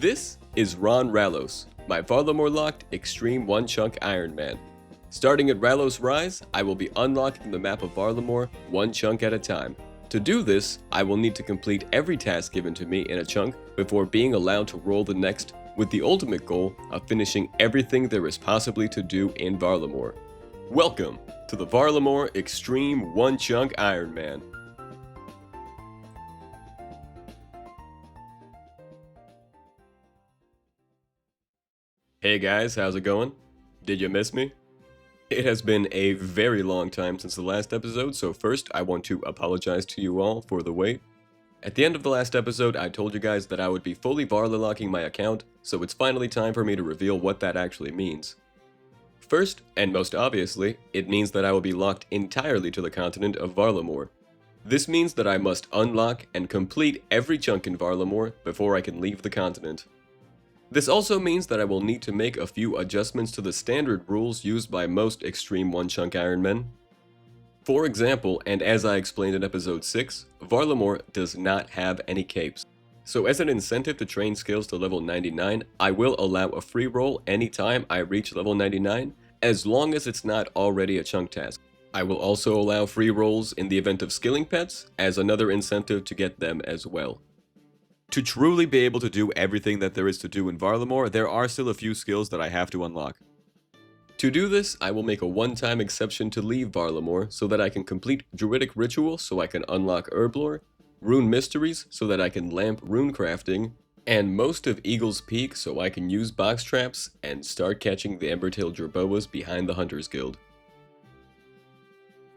This is Ron Ralos, my Varlamore locked Extreme One Chunk Iron Man. Starting at Ralos Rise, I will be unlocking the map of Varlamore one chunk at a time. To do this, I will need to complete every task given to me in a chunk before being allowed to roll the next, with the ultimate goal of finishing everything there is possibly to do in Varlamore. Welcome to the Varlamore Extreme One Chunk Iron Man. Hey guys, how's it going? Did you miss me? It has been a very long time since the last episode, so first I want to apologize to you all for the wait. At the end of the last episode, I told you guys that I would be fully Varla locking my account, so it's finally time for me to reveal what that actually means. First, and most obviously, it means that I will be locked entirely to the continent of Varlamore. This means that I must unlock and complete every chunk in Varlamore before I can leave the continent. This also means that I will need to make a few adjustments to the standard rules used by most Extreme One Chunk Iron Men. For example, and as I explained in episode 6, Varlamore does not have any capes. So as an incentive to train skills to level 99, I will allow a free roll anytime I reach level 99, as long as it's not already a chunk task. I will also allow free rolls in the event of skilling pets, as another incentive to get them as well. To truly be able to do everything that there is to do in Varlamore, there are still a few skills that I have to unlock. To do this, I will make a one-time exception to leave Varlamore so that I can complete Druidic Ritual so I can unlock Herblore, Rune Mysteries so that I can lamp rune crafting, and most of Eagle's Peak so I can use box traps and start catching the Embertail jerboas behind the Hunter's Guild.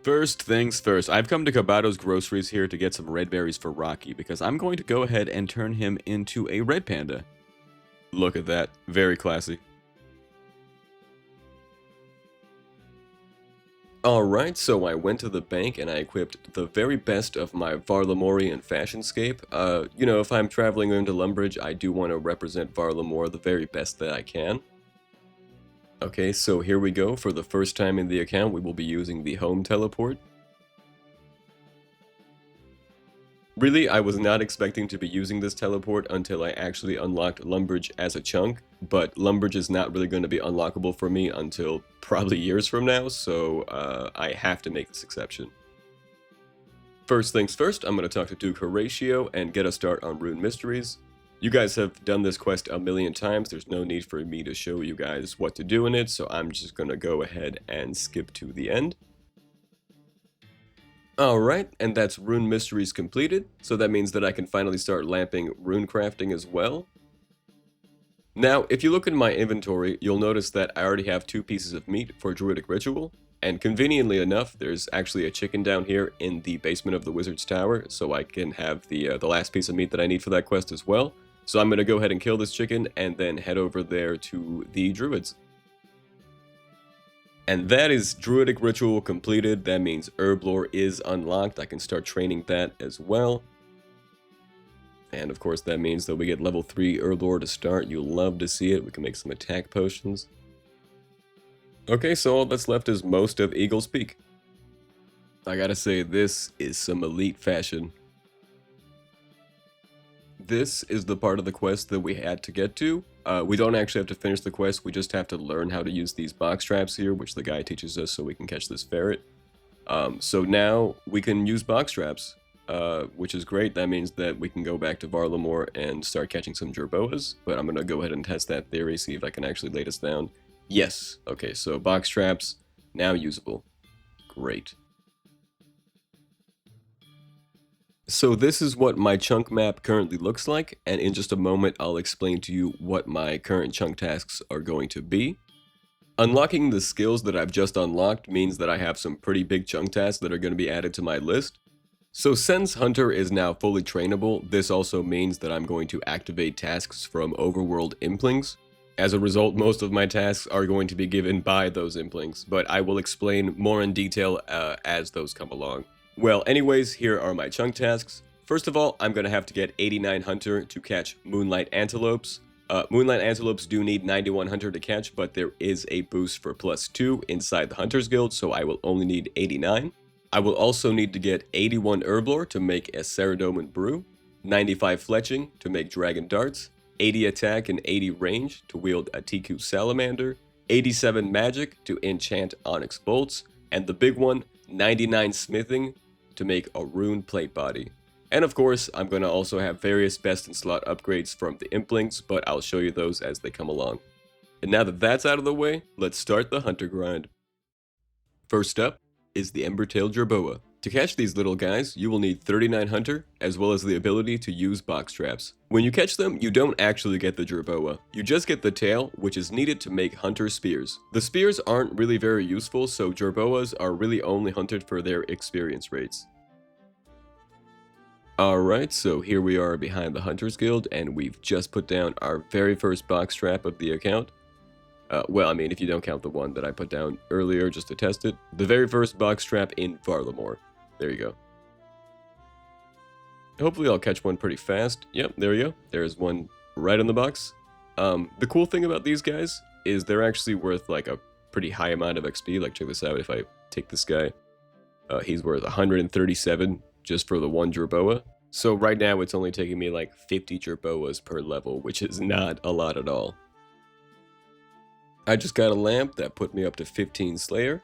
First things first, I've come to Cabato's Groceries here to get some red berries for Rocky because I'm going to go ahead and turn him into a red panda. Look at that, very classy. Alright, so I went to the bank and I equipped the very best of my Varlamorean fashionscape. If I'm traveling into Lumbridge, I do want to represent Varlamore the very best that I can. Okay, so here we go. For the first time in the account, we will be using the home teleport. Really, I was not expecting to be using this teleport until I actually unlocked Lumbridge as a chunk, but Lumbridge is not really going to be unlockable for me until probably years from now, so I have to make this exception. First things first, I'm going to talk to Duke Horatio and get a start on Rune Mysteries. You guys have done this quest a million times, there's no need for me to show you guys what to do in it, so I'm just gonna go ahead and skip to the end. Alright, and that's Rune Mysteries completed, so that means that I can finally start lamping rune crafting as well. Now, if you look in my inventory, you'll notice that I already have 2 pieces of meat for Druidic Ritual, and conveniently enough, there's actually a chicken down here in the basement of the Wizard's Tower, so I can have the last piece of meat that I need for that quest as well. So I'm going to go ahead and kill this chicken and then head over there to the druids. And that is Druidic Ritual completed. That means Herblore is unlocked. I can start training that as well. And of course that means that we get level 3 Herblore to start. You'll love to see it. We can make some attack potions. Okay, so all that's left is most of Eagle's Peak. I gotta say, this is some elite fashion. This is the part of the quest that we had to get to. We don't actually have to finish the quest, we just have to learn how to use these box traps here, which the guy teaches us so we can catch this ferret. So now we can use box traps, which is great. That means that we can go back to Varlamore and start catching some jerboas, but I'm going to go ahead and test that theory, see if I can actually lay this down. Yes, okay, so box traps, now usable. Great. So this is what my chunk map currently looks like, and in just a moment I'll explain to you what my current chunk tasks are going to be. Unlocking the skills that I've just unlocked means that I have some pretty big chunk tasks that are going to be added to my list. So since Hunter is now fully trainable, this also means that I'm going to activate tasks from Overworld implings. As a result, most of my tasks are going to be given by those implings, but I will explain more in detail as those come along. Well, anyways, here are my chunk tasks. First of all, I'm going to have to get 89 Hunter to catch Moonlight antelopes. Moonlight antelopes do need 91 Hunter to catch, but there is a boost for +2 inside the Hunter's Guild, so I will only need 89. I will also need to get 81 Herblore to make a Ceradoman Brew, 95 Fletching to make Dragon Darts, 80 attack and 80 range to wield a TQ salamander, 87 magic to enchant onyx bolts, and the big one, 99 smithing to make a rune plate body. And of course, I'm going to also have various best in slot upgrades from the implings, but I'll show you those as they come along. And now that that's out of the way, let's start the hunter grind. First up is the Embertail Jerboa. To catch these little guys, you will need 39 hunter, as well as the ability to use box traps. When you catch them, you don't actually get the jerboa. You just get the tail, which is needed to make hunter spears. The spears aren't really very useful, so jerboas are really only hunted for their experience rates. Alright, so here we are behind the Hunters Guild, and we've just put down our very first box trap of the account. Well, I mean, if you don't count the one that I put down earlier just to test it. The very first box trap in Varlamore. There you go. Hopefully I'll catch one pretty fast. Yep, there you go. There's one right in the box. The cool thing about these guys is they're actually worth like a pretty high amount of XP. Like, check this out. If I take this guy, he's worth 137 just for the one jerboa. So right now it's only taking me like 50 jerboas per level, which is not a lot at all. I just got a lamp that put me up to 15 Slayer.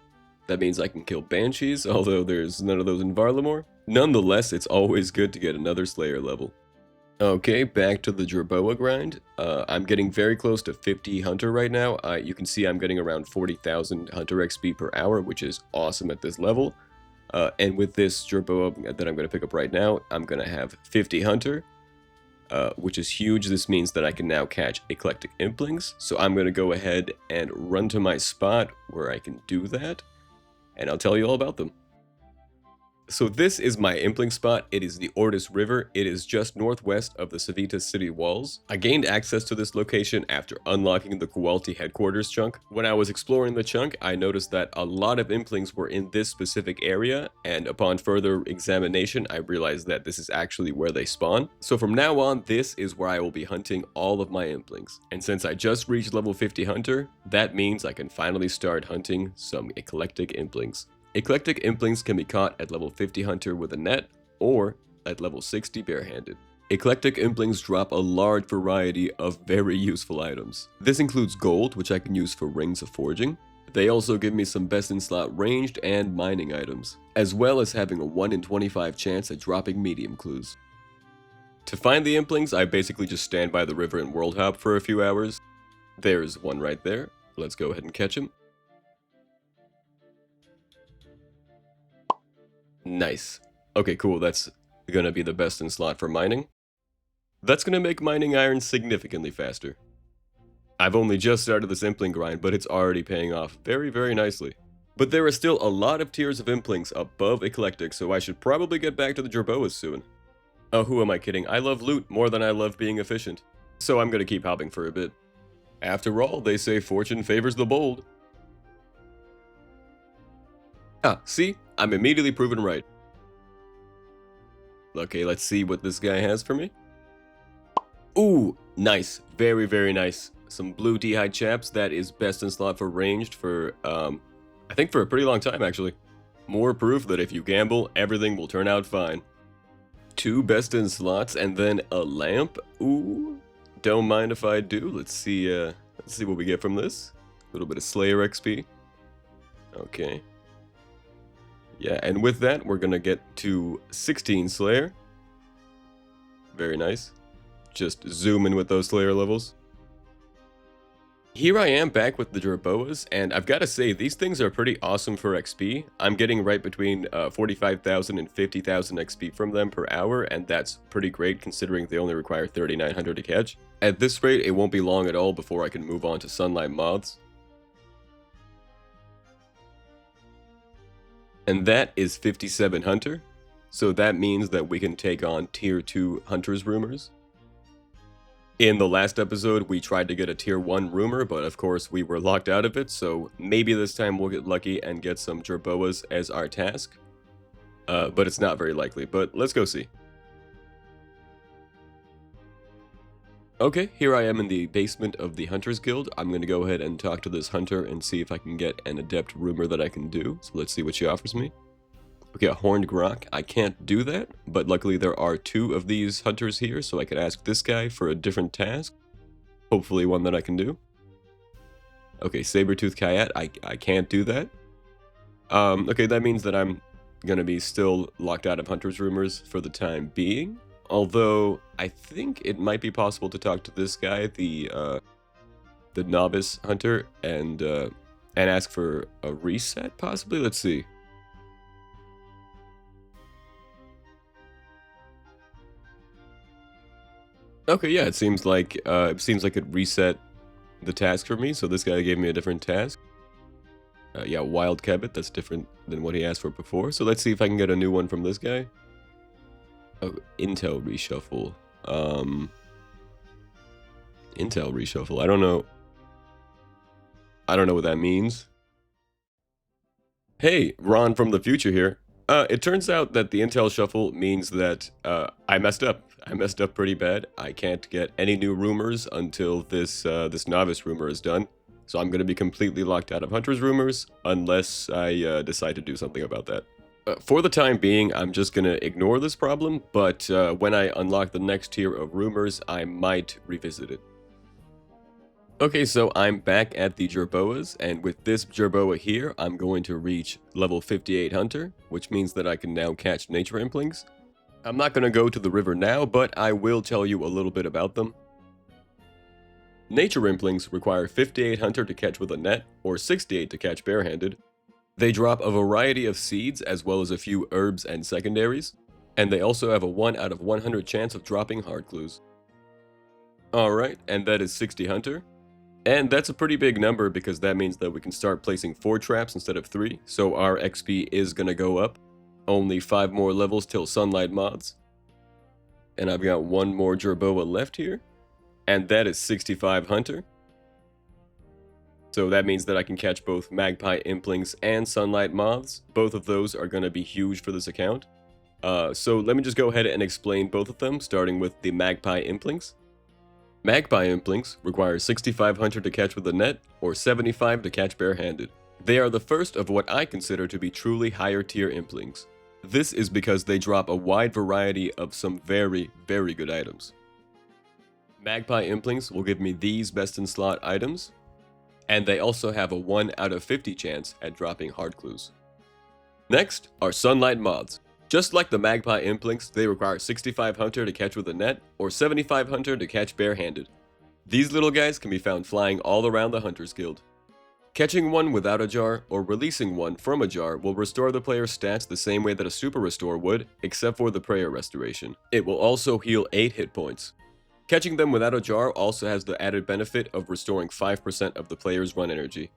That means I can kill Banshees, although there's none of those in Varlamore. Nonetheless, it's always good to get another Slayer level. Okay, back to the Jerboa grind. I'm getting very close to 50 Hunter right now. You can see I'm getting around 40,000 Hunter XP per hour, which is awesome at this level. And with this Jerboa that I'm going to pick up right now, I'm going to have 50 Hunter. Which is huge. This means that I can now catch Eclectic implings. So I'm going to go ahead and run to my spot where I can do that, and I'll tell you all about them. So this is my impling spot. It is the Ortis River. It is just northwest of the Civitas city walls. I gained access to this location after unlocking the Kualti headquarters chunk. When I was exploring the chunk, I noticed that a lot of implings were in this specific area, and upon further examination, I realized that this is actually where they spawn. So from now on, this is where I will be hunting all of my implings. And since I just reached level 50 hunter, that means I can finally start hunting some Eclectic implings. Eclectic implings can be caught at level 50 hunter with a net, or at level 60 barehanded. Eclectic implings drop a large variety of very useful items. This includes gold, which I can use for rings of forging. They also give me some best in slot ranged and mining items, as well as having a 1 in 25 chance at dropping medium clues. To find the implings, I basically just stand by the river and world hop for a few hours. There's one right there. Let's go ahead and catch him. Nice. Okay, cool. That's gonna be the best in slot for mining. That's gonna make mining iron significantly faster. I've only just started this impling grind, but it's already paying off very, very nicely. But there are still a lot of tiers of implings above Eclectic, so I should probably get back to the jerboas soon. Oh, who am I kidding? I love loot more than I love being efficient. So I'm gonna keep hopping for a bit. After all, they say fortune favors the bold. Ah, see? I'm immediately proven right. Okay, let's see what this guy has for me. Ooh, nice. Very, very nice. Some blue D-hide chaps. That is best in slot for ranged for, I think for a pretty long time, actually. More proof that if you gamble, everything will turn out fine. 2 best in slots and then a lamp. Ooh, don't mind if I do. Let's see what we get from this. A little bit of Slayer XP. Okay. Yeah, and with that, we're gonna get to 16 Slayer. Very nice. Just zoom in with those Slayer levels. Here I am back with the jerboas, and I've got to say, these things are pretty awesome for XP. I'm getting right between 45,000 and 50,000 XP from them per hour, and that's pretty great considering they only require 3,900 to catch. At this rate, it won't be long at all before I can move on to Sunlight Moths. And that is 57 Hunter, so that means that we can take on Tier 2 Hunter's Rumors. In the last episode, we tried to get a Tier 1 Rumor, but of course we were locked out of it, so maybe this time we'll get lucky and get some jerboas as our task. But it's not very likely, but let's go see. Okay, here I am in the basement of the Hunters Guild. I'm going to go ahead and talk to this hunter and see if I can get an adept rumor that I can do. So let's see what she offers me. Okay, a horned grok. I can't do that, but luckily there are 2 of these hunters here, so I could ask this guy for a different task. Hopefully one that I can do. Okay, saber-tooth coyote, I can't do that. Okay, that means that I'm gonna be still locked out of Hunter's Rumors for the time being. Although, I think it might be possible to talk to this guy, the novice hunter, and ask for a reset, possibly? Let's see. Okay, yeah, it seems like it reset the task for me, so this guy gave me a different task. Yeah, wild cabbit, that's different than what he asked for before. So let's see if I can get a new one from this guy. Oh, intel reshuffle. Intel reshuffle. I don't know. I don't know what that means. Hey, Ron from the future here. It turns out that the intel shuffle means that I messed up. I messed up pretty bad. I can't get any new rumors until this novice rumor is done. So I'm going to be completely locked out of Hunter's Rumors unless I decide to do something about that. For the time being, I'm just going to ignore this problem, but when I unlock the next tier of rumors, I might revisit it. Okay, so I'm back at the jerboas, and with this jerboa here, I'm going to reach level 58 Hunter, which means that I can now catch nature implings. I'm not going to go to the river now, but I will tell you a little bit about them. Nature implings require 58 Hunter to catch with a net, or 68 to catch barehanded. They drop a variety of seeds as well as a few herbs and secondaries, and they also have a 1 out of 100 chance of dropping hard clues. Alright, and that is 60 Hunter. And that's a pretty big number because that means that we can start placing 4 traps instead of 3, so our XP is gonna go up. Only 5 more levels till Sunlight moths. And I've got 1 more jerboa left here. And that is 65 Hunter. So that means that I can catch both Magpie implings and Sunlight moths. Both of those are going to be huge for this account. So let me just go ahead and explain both of them, starting with the Magpie implings. Magpie implings require 65 Hunter to catch with a net, or 75 to catch barehanded. They are the first of what I consider to be truly higher tier implings. This is because they drop a wide variety of some very, very good items. Magpie implings will give me these best in slot items, and they also have a 1 out of 50 chance at dropping hard clues. Next are Sunlight moths. Just like the Magpie implings, they require 65 Hunter to catch with a net, or 75 Hunter to catch barehanded. These little guys can be found flying all around the Hunters Guild. Catching one without a jar, or releasing one from a jar will restore the player's stats the same way that a super restore would, except for the prayer restoration. It will also heal 8 hit points. Catching them without a jar also has the added benefit of restoring 5% of the player's run energy.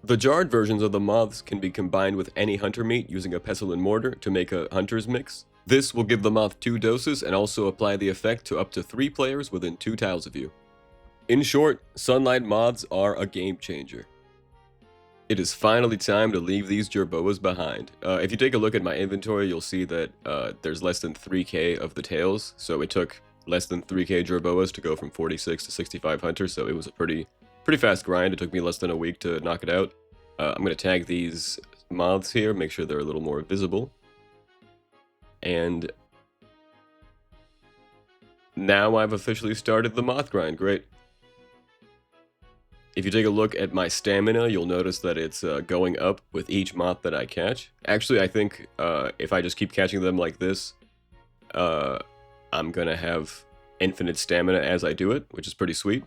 The jarred versions of the moths can be combined with any hunter meat using a pestle and mortar to make a hunter's mix. This will give the moth 2 doses and also apply the effect to up to 3 players within 2 tiles of you. In short, Sunlight moths are a game changer. It is finally time to leave these jerboas behind. If you take a look at my inventory, you'll see that there's less than 3k of the tails, so it took less than 3k jerboas to go from 46 to 65 Hunter, so it was a pretty fast grind. It took me less than a week to knock it out. I'm going to tag these moths here, make sure they're a little more visible. And now I've officially started the moth grind. Great. If you take a look at my stamina, you'll notice that it's going up with each moth that I catch. Actually, I think if I just keep catching them like this, I'm gonna have infinite stamina as I do it, which is pretty sweet.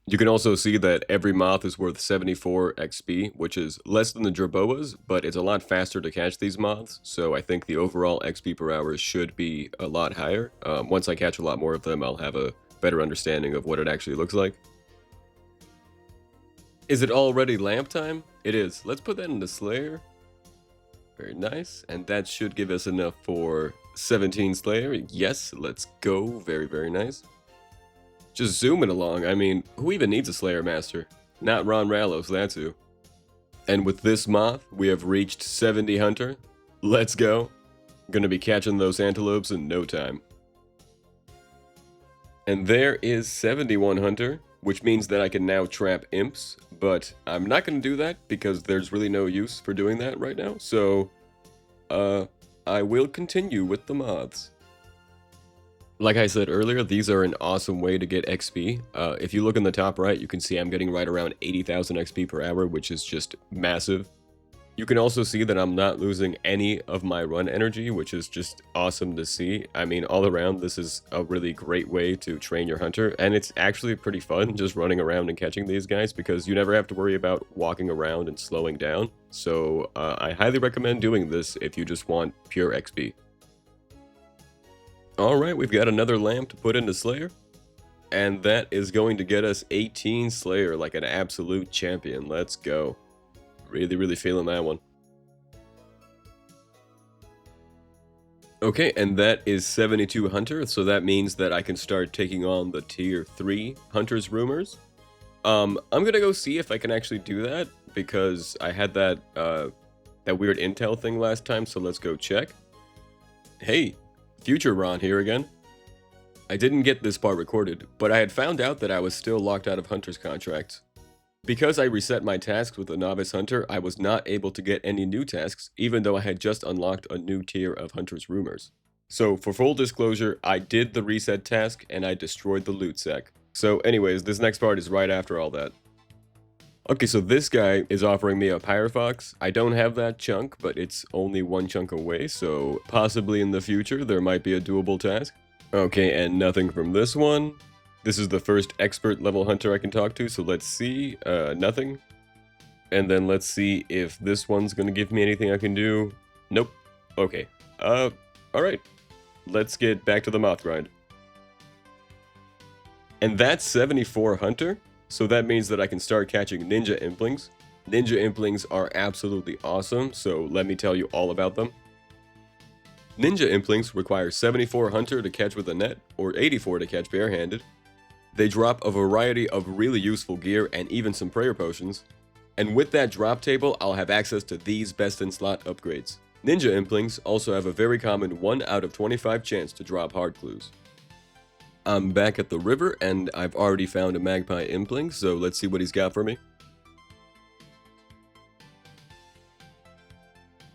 You can also see that every moth is worth 74 XP, which is less than the jerboas, but it's a lot faster to catch these moths, so I think the overall XP per hour should be a lot higher. Once I catch a lot more of them, I'll have a better understanding of what it actually looks like. Is it already lamp time? It is. Let's put that in the Slayer. Very nice, and that should give us enough for 17 Slayer. Yes, let's go. Very, very nice. Just zooming along. I mean, who even needs a Slayer Master? Not Ron Rallos, that's who. And with this moth, we have reached 70 Hunter. Let's go. Gonna be catching those antelopes in no time. And there is 71 Hunter, which means that I can now trap imps, but I'm not gonna do that because there's really no use for doing that right now, so I will continue with the moths. Like I said earlier, these are an awesome way to get XP. If you look in the top right, you can see I'm getting right around 80,000 XP per hour, which is just massive. You can also see that I'm not losing any of my run energy, which is just awesome to see. I mean, all around, this is a really great way to train your hunter, and it's actually pretty fun just running around and catching these guys because you never have to worry about walking around and slowing down. So I highly recommend doing this if you just want pure XP. Alright, we've got another lamp to put into Slayer, and that is going to get us 18 Slayer like an absolute champion. Let's go. Really feeling that one. Okay, and that is 72 Hunter, so that means that I can start taking on the tier 3 Hunter's Rumors. I'm gonna go see if I can actually do that, because I had that, that weird intel thing last time, so let's go check. Hey, Future Ron here again. I didn't get this part recorded, but I had found out that I was still locked out of Hunter's contracts. Because I reset my tasks with a Novice Hunter, I was not able to get any new tasks, even though I had just unlocked a new tier of Hunter's Rumors. So, for full disclosure, I did the reset task, and I destroyed the loot sack. So anyways, this next part is right after all that. Okay, so this guy is offering me a Pyrofox. I don't have that chunk, but it's only one chunk away, so possibly in the future there might be a doable task. Okay, and nothing from this one. This is the first expert level hunter I can talk to, so let's see. Nothing. And then let's see if this one's gonna give me anything I can do. Nope. Okay. Alright. Let's get back to the moth grind. And that's 74 hunter, so that means that I can start catching ninja implings. Ninja implings are absolutely awesome, so let me tell you all about them. Ninja implings require 74 hunter to catch with a net, or 84 to catch barehanded. They drop a variety of really useful gear and even some prayer potions. And with that drop table, I'll have access to these best in slot upgrades. Ninja implings also have a very common 1 out of 25 chance to drop hard clues. I'm back at the river and I've already found a Magpie impling, so let's see what he's got for me.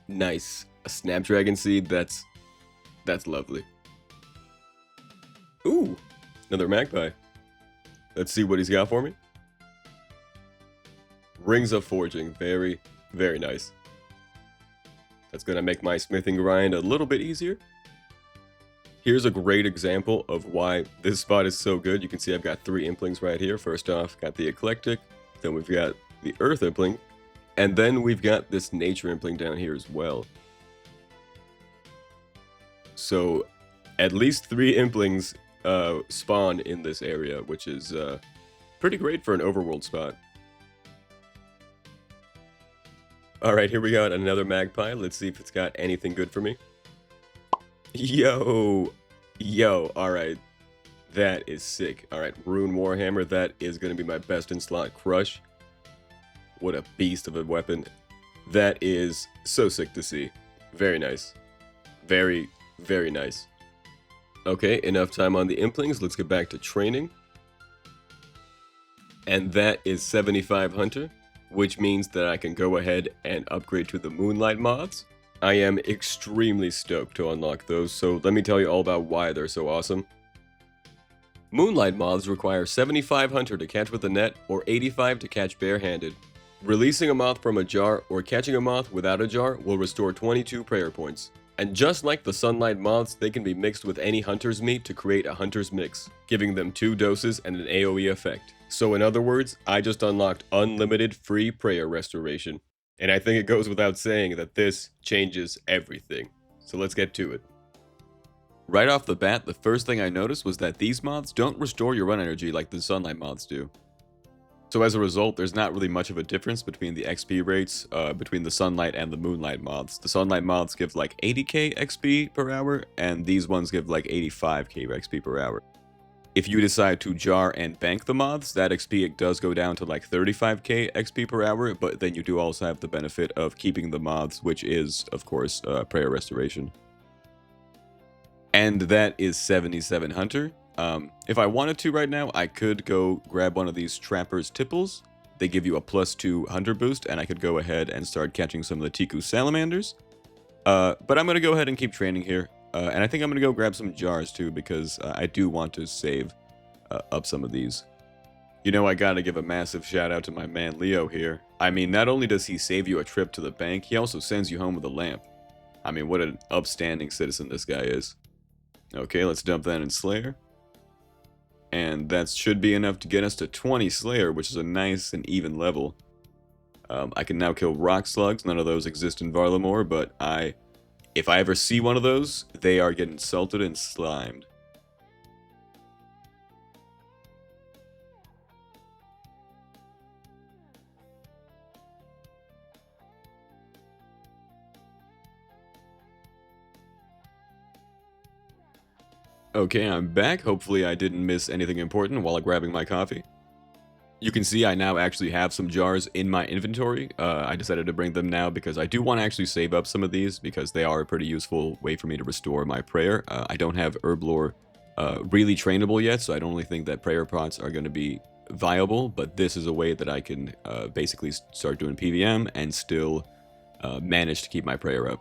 Nice. A snapdragon seed, that's lovely. Ooh, another Magpie. Let's see what he's got for me. Rings of Forging. Very nice. That's going to make my smithing grind a little bit easier. Here's a great example of why this spot is so good. You can see I've got 3 implings right here. First off, got the Eclectic. Then we've got the Earth impling. And then we've got this Nature impling down here as well. So, at least 3 implings spawn in this area, which is pretty great for an overworld spot. Alright, here we got another Magpie. Let's see if it's got anything good for me. Yo, alright. That is sick. Alright, Rune Warhammer, that is going to be my best in slot crush. What a beast of a weapon. That is so sick to see. Very nice. Very nice. Okay, enough time on the implings. Let's get back to training. And that is 75 hunter, which means that I can go ahead and upgrade to the Moonlight moths. I am extremely stoked to unlock those, so let me tell you all about why they're so awesome. Moonlight moths require 75 hunter to catch with a net, or 85 to catch barehanded. Releasing a moth from a jar or catching a moth without a jar will restore 22 prayer points. And just like the sunlight moths, they can be mixed with any hunter's meat to create a hunter's mix, giving them 2 doses and an AoE effect. So in other words, I just unlocked unlimited free prayer restoration. And I think it goes without saying that this changes everything. So let's get to it. Right off the bat, the first thing I noticed was that these moths don't restore your run energy like the sunlight moths do. So as a result, there's not really much of a difference between the XP rates between the sunlight and the moonlight moths. The sunlight moths give like 80k XP per hour, and these ones give like 85k XP per hour. If you decide to jar and bank the moths, that XP does go down to like 35k XP per hour, but then you do also have the benefit of keeping the moths, which is, of course, prayer restoration. And that is 77 hunter. If I wanted to right now, I could go grab one of these Trapper's Tipples. They give you a +2 hunter boost, and I could go ahead and start catching some of the Tiku salamanders. But I'm going to go ahead and keep training here. And I think I'm going to go grab some jars too, because I do want to save up some of these. You know, I gotta give a massive shout out to my man Leo here. I mean, not only does he save you a trip to the bank, he also sends you home with a lamp. I mean, what an upstanding citizen this guy is. Okay, let's dump that in Slayer. And that should be enough to get us to 20 Slayer, which is a nice and even level. I can now kill rock slugs. None of those exist in Varlamore, but if I ever see one of those, they are getting salted and slimed. Okay, I'm back. Hopefully I didn't miss anything important while grabbing my coffee. You can see I now actually have some jars in my inventory. I decided to bring them now because I do want to actually save up some of these because they are a pretty useful way for me to restore my prayer. I don't have herb lore really trainable yet, so I don't really think that prayer pots are going to be viable, but this is a way that I can basically start doing PVM and still manage to keep my prayer up.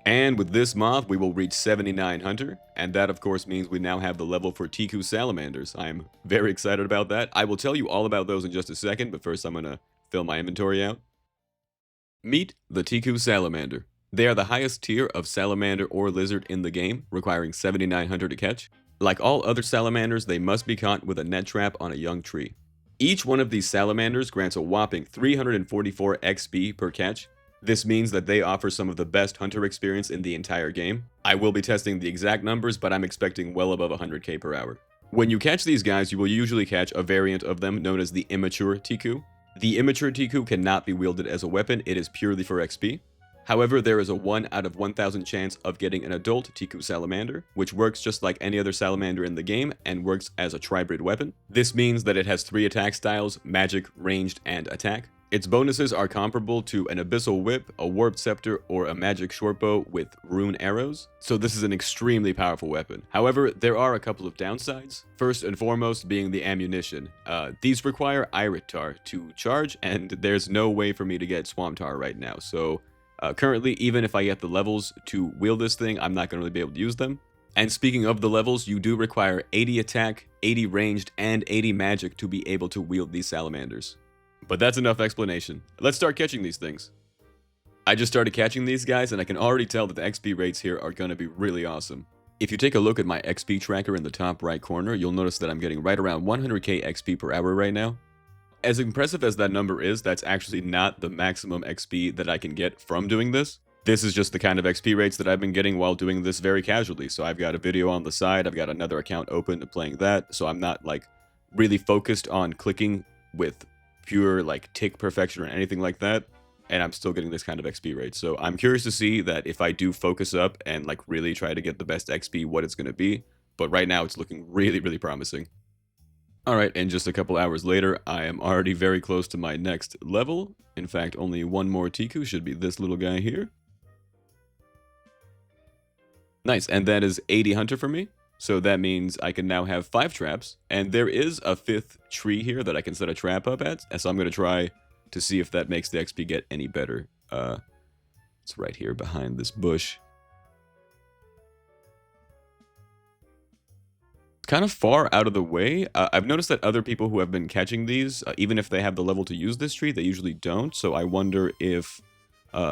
And with this moth, we will reach 79 Hunter, and that of course means we now have the level for Tiku salamanders. I am very excited about that. I will tell you all about those in just a second, but first I'm going to fill my inventory out. Meet the Tiku salamander. They are the highest tier of salamander or lizard in the game, requiring 79 Hunter to catch. Like all other salamanders, they must be caught with a net trap on a young tree. Each one of these salamanders grants a whopping 344 XP per catch. This means that they offer some of the best hunter experience in the entire game. I will be testing the exact numbers, but I'm expecting well above 100k per hour. When you catch these guys, you will usually catch a variant of them known as the immature Tiku. The immature Tiku cannot be wielded as a weapon, it is purely for XP. However, there is a 1 out of 1000 chance of getting an adult Tiku salamander, which works just like any other salamander in the game and works as a tribrid weapon. This means that it has 3 attack styles: magic, ranged, and attack. Its bonuses are comparable to an abyssal whip, a warped scepter, or a magic shortbow with rune arrows, so this is an extremely powerful weapon. However, there are a couple of downsides, first and foremost being the ammunition. These require Irit Tar to charge, and there's no way for me to get Swamp Tar right now, so currently, even if I get the levels to wield this thing, I'm not going to really be able to use them. And speaking of the levels, you do require 80 attack, 80 ranged, and 80 magic to be able to wield these salamanders. But that's enough explanation. Let's start catching these things. I just started catching these guys, and I can already tell that the XP rates here are going to be really awesome. If you take a look at my XP tracker in the top right corner, you'll notice that I'm getting right around 100k XP per hour right now. As impressive as that number is, that's actually not the maximum XP that I can get from doing this. This is just the kind of XP rates that I've been getting while doing this very casually. So I've got a video on the side, I've got another account open and playing that, so I'm not like really focused on clicking with pure like tick perfection or anything like that, and I'm still getting this kind of XP rate. So I'm curious to see that if I do focus up and like really try to get the best XP, what it's going to be. But right now it's looking really, really promising. Alright, and just a couple hours later, I am already very close to my next level. In fact, only one more Tiku should be this little guy here. Nice, and that is 80 Hunter for me. So that means I can now have 5 traps, and there is a 5th tree here that I can set a trap up at, so I'm going to try to see if that makes the XP get any better. It's right here behind this bush. It's kind of far out of the way. I've noticed that other people who have been catching these, even if they have the level to use this tree, they usually don't, so I wonder if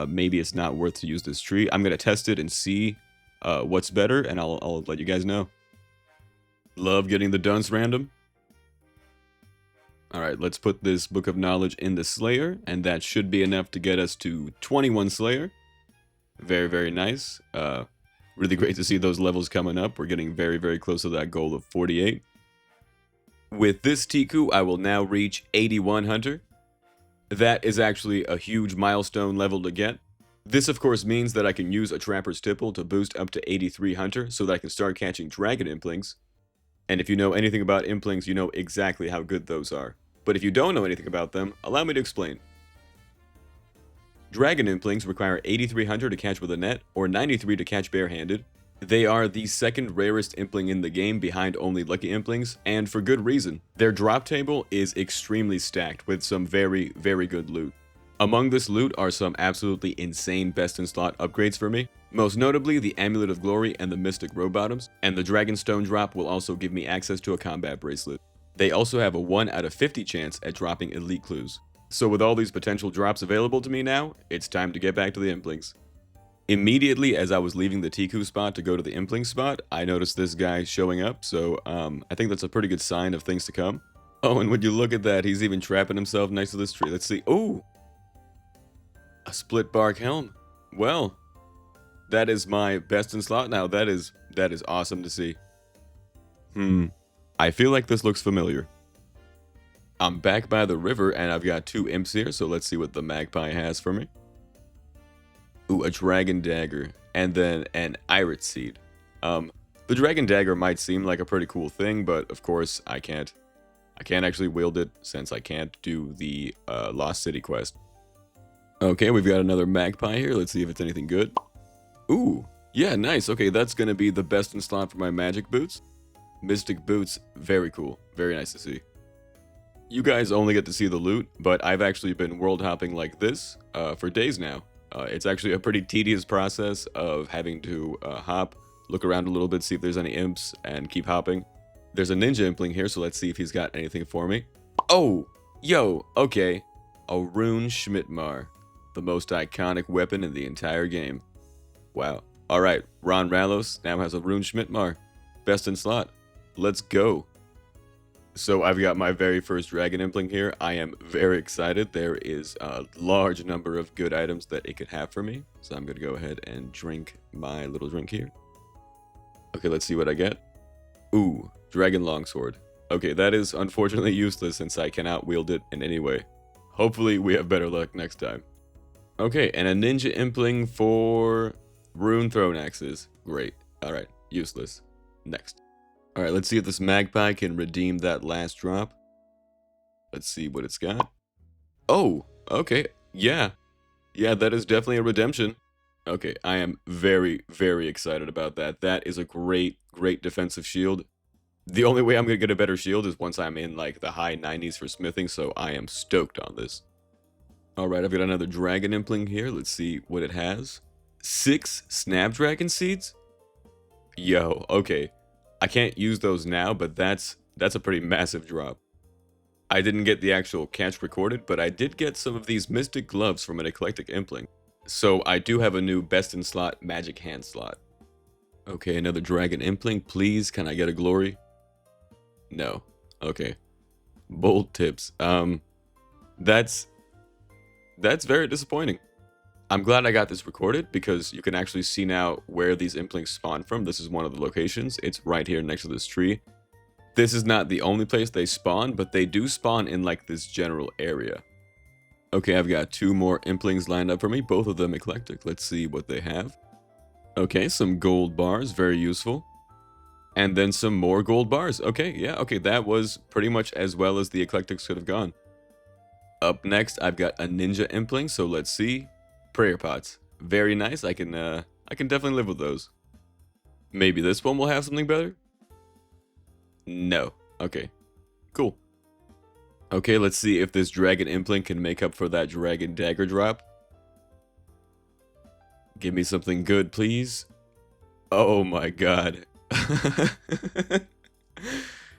maybe it's not worth to use this tree. I'm going to test it and see what's better, and I'll let you guys know. Love getting the dunce random. Alright, let's put this Book of Knowledge in the Slayer, and that should be enough to get us to 21 Slayer. Very, very nice. Really great to see those levels coming up. We're getting very, very close to that goal of 48. With this Tiku, I will now reach 81 Hunter. That is actually a huge milestone level to get. This of course means that I can use a Trapper's Tipple to boost up to 83 Hunter so that I can start catching Dragon Implings. And if you know anything about Implings, you know exactly how good those are. But if you don't know anything about them, allow me to explain. Dragon Implings require 83 Hunter to catch with a net, or 93 to catch barehanded. They are the second rarest Impling in the game behind only Lucky Implings, and for good reason. Their drop table is extremely stacked with some very, very good loot. Among this loot are some absolutely insane best in slot upgrades for me. Most notably, the Amulet of Glory and the Mystic Row Bottoms, and the Dragonstone drop will also give me access to a combat bracelet. They also have a 1 out of 50 chance at dropping elite clues. So with all these potential drops available to me now, it's time to get back to the implings. Immediately as I was leaving the Tiku spot to go to the impling spot, I noticed this guy showing up, so I think that's a pretty good sign of things to come. Oh, and when you look at that, he's even trapping himself next to this tree. Let's see. Oh! A split bark helm. Well, that is my best in slot now. That is awesome to see. I feel like this looks familiar. I'm back by the river and I've got 2 imps here, so let's see what the Magpie has for me. Ooh, a dragon dagger and then an irit seed. The dragon dagger might seem like a pretty cool thing, but of course I can't actually wield it since I can't do the Lost City quest. Okay, we've got another Magpie here. Let's see if it's anything good. Ooh, yeah, nice. Okay, that's gonna be the best in slot for my magic boots. Mystic boots, very cool. Very nice to see. You guys only get to see the loot, but I've actually been world hopping like this for days now. It's actually a pretty tedious process of having to hop, look around a little bit, see if there's any imps, and keep hopping. There's a ninja impling here, so let's see if he's got anything for me. Oh, yo, okay. A rune Schmidtmar, the most iconic weapon in the entire game. Wow. Alright, Ron Rallos now has a rune Schmidtmar. Best in slot. Let's go. So I've got my very first dragon impling here. I am very excited. There is a large number of good items that it could have for me. So I'm going to go ahead and drink my little drink here. Okay, let's see what I get. Ooh, dragon longsword. Okay, that is unfortunately useless since I cannot wield it in any way. Hopefully we have better luck next time. Okay, and a ninja impling for rune throne axes. Great. Alright, useless. Next. Alright, let's see if this Magpie can redeem that last drop. Let's see what it's got. Oh, okay. Yeah. Yeah, that is definitely a redemption. Okay, I am very, very excited about that. That is a great, great defensive shield. The only way I'm going to get a better shield is once I'm in, like, the high 90s for smithing, so I am stoked on this. Alright, I've got another dragon impling here. Let's see what it has. 6 snapdragon seeds? Yo, okay. I can't use those now, but that's a pretty massive drop. I didn't get the actual catch recorded, but I did get some of these mystic gloves from an Eclectic impling. So I do have a new best in slot magic hand slot. Okay, another dragon impling. Please, can I get a glory? No. Okay. Bold tips. That's very disappointing. I'm glad I got this recorded because you can actually see now where these implings spawn from. This is one of the locations. It's right here next to this tree. This is not the only place they spawn, but they do spawn in like this general area. Okay, I've got 2 more implings lined up for me, both of them Eclectic. Let's see what they have. Okay, some gold bars, very useful. And then some more gold bars. Okay, yeah, okay, that was pretty much as well as the Eclectics could have gone. Up next, I've got a ninja impling, so let's see. Prayer pots. Very nice. I can definitely live with those. Maybe this one will have something better? No. Okay. Cool. Okay, let's see if this dragon impling can make up for that dragon dagger drop. Give me something good, please. Oh my god.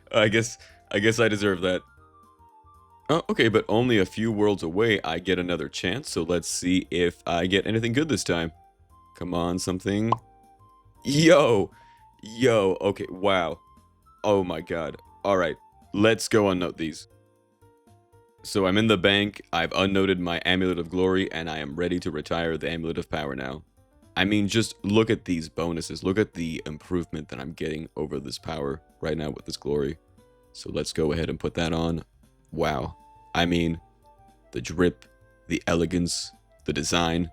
I guess I deserve that. Oh, okay, but only a few worlds away, I get another chance, so let's see if I get anything good this time. Come on, something. Yo! Yo, okay, wow. Oh my god. Alright, let's go unnote these. So I'm in the bank, I've unnoted my Amulet of Glory, and I am ready to retire the Amulet of Power now. I mean, just look at these bonuses. Look at the improvement that I'm getting over this power right now with this glory. So let's go ahead and put that on. Wow. I mean, the drip, the elegance, the design.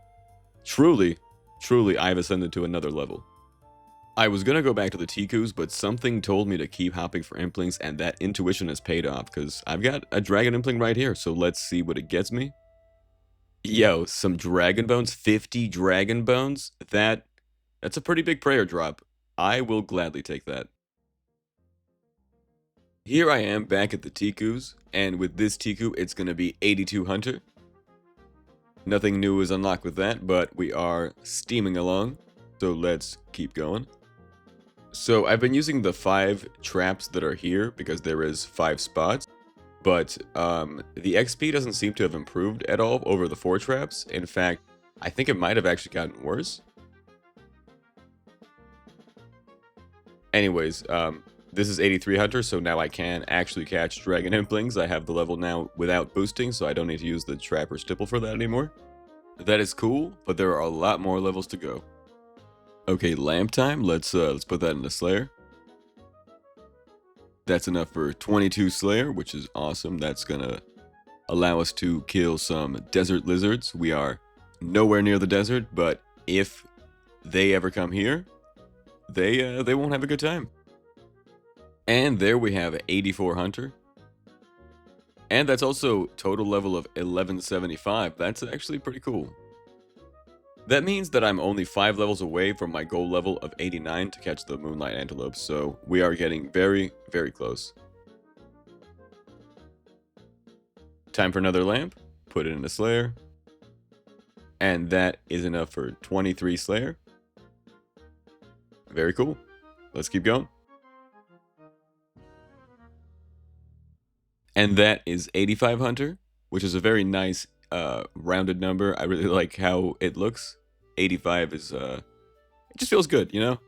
Truly, truly, I've ascended to another level. I was gonna go back to the Tikus, but something told me to keep hopping for implings, and that intuition has paid off, because I've got a dragon impling right here, so let's see what it gets me. Yo, some dragon bones, 50 dragon bones? That's a pretty big prayer drop. I will gladly take that. Here I am back at the Tikus, and with this Tiku, it's going to be 82 Hunter. Nothing new is unlocked with that, but we are steaming along. So let's keep going. So I've been using the 5 traps that are here because there is 5 spots. But the XP doesn't seem to have improved at all over the 4 traps. In fact, I think it might have actually gotten worse. Anyways, this is 83 Hunter, so now I can actually catch Dragon Implings. I have the level now without boosting, so I don't need to use the Trapper Stipple for that anymore. That is cool, but there are a lot more levels to go. Okay, lamp time. Let's put that in the Slayer. That's enough for 22 Slayer, which is awesome. That's gonna allow us to kill some desert lizards. We are nowhere near the desert, but if they ever come here, they won't have a good time. And there we have 84 Hunter. And that's also total level of 1175. That's actually pretty cool. That means that I'm only 5 levels away from my goal level of 89 to catch the Moonlight antelope, so we are getting very, very close. Time for another lamp. Put it in the Slayer. And that is enough for 23 Slayer. Very cool. Let's keep going. And that is 85 Hunter, which is a very nice rounded number. I really like how it looks. 85 is, it just feels good, you know?